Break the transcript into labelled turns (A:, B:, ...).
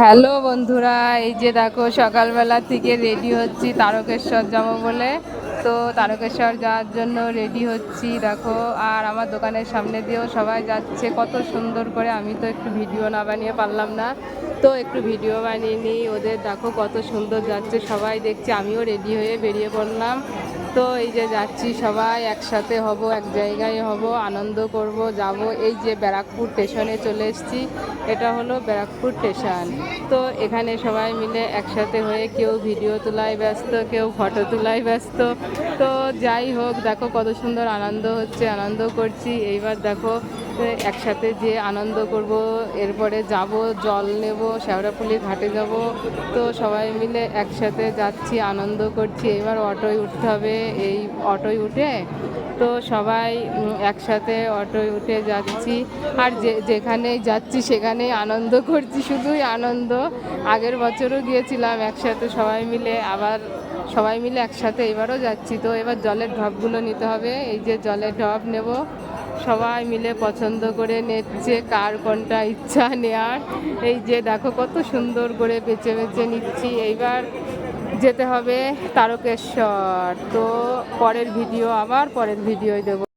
A: Hello বন্ধুরা, এই যে দেখো সকালবেলা থেকে রেডি হচ্ছি তারকেশ্বর যাবো বলে। তো তারকেশ্বর যাওয়ার জন্য রেডি হচ্ছি দেখো। আর আমার দোকানের সামনে দিয়েও সবাই যাচ্ছে কত সুন্দর করে। আমি তো একটু ভিডিও না বানিয়ে পারলাম না, তো একটু ভিডিও বানিয়ে নিই। ওদের দেখো কত সুন্দর যাচ্ছে, সবাই দেখছি। আমিও রেডি হয়ে বেরিয়ে পড়লাম। তো এই যে যাচ্ছি, সবাই একসাথে হব, এক জায়গায় হব, আনন্দ করব, যাব। এই যে ব্যারাকপুর স্টেশনে চলে এসেছি। এটা হলো ব্যারাকপুর স্টেশন। তো এখানে সবাই মিলে একসাথে হয়ে কেউ ভিডিও তোলায় ব্যস্ত, কেউ ফটো তোলায় ব্যস্ত। তো যাই হোক, দেখো কত সুন্দর আনন্দ হচ্ছে, আনন্দ করছি। এইবার দেখো একসাথে যে আনন্দ করব, এরপরে যাব, জল নেব, শেওড়াফুলি ঘাটে যাব। তো সবাই মিলে একসাথে যাচ্ছি, আনন্দ করছি। এবার অটোয় উঠতে হবে। এই অটোয় উঠে তো সবাই একসাথে অটোয় উঠে যাচ্ছি। আর যেখানেই যাচ্ছি সেখানেই আনন্দ করছি, শুধুই আনন্দ। আগের বছরও গিয়েছিলাম একসাথে সবাই মিলে, আবার সবাই মিলে একসাথে এবারও যাচ্ছি। তো এবার জলের ঢপগুলো নিতে হবে। এই যে জলের ঢপ নেব, সবাই মিলে পছন্দ করে নিচ্ছে কার কোনটা ইচ্ছা নেওয়ার। এই যে দেখো কত সুন্দর করে বেছে বেছে নিচ্ছি। এইবার যেতে হবে তারকেশ্বর। তো পরের ভিডিও, আবার পরের ভিডিও দেবো।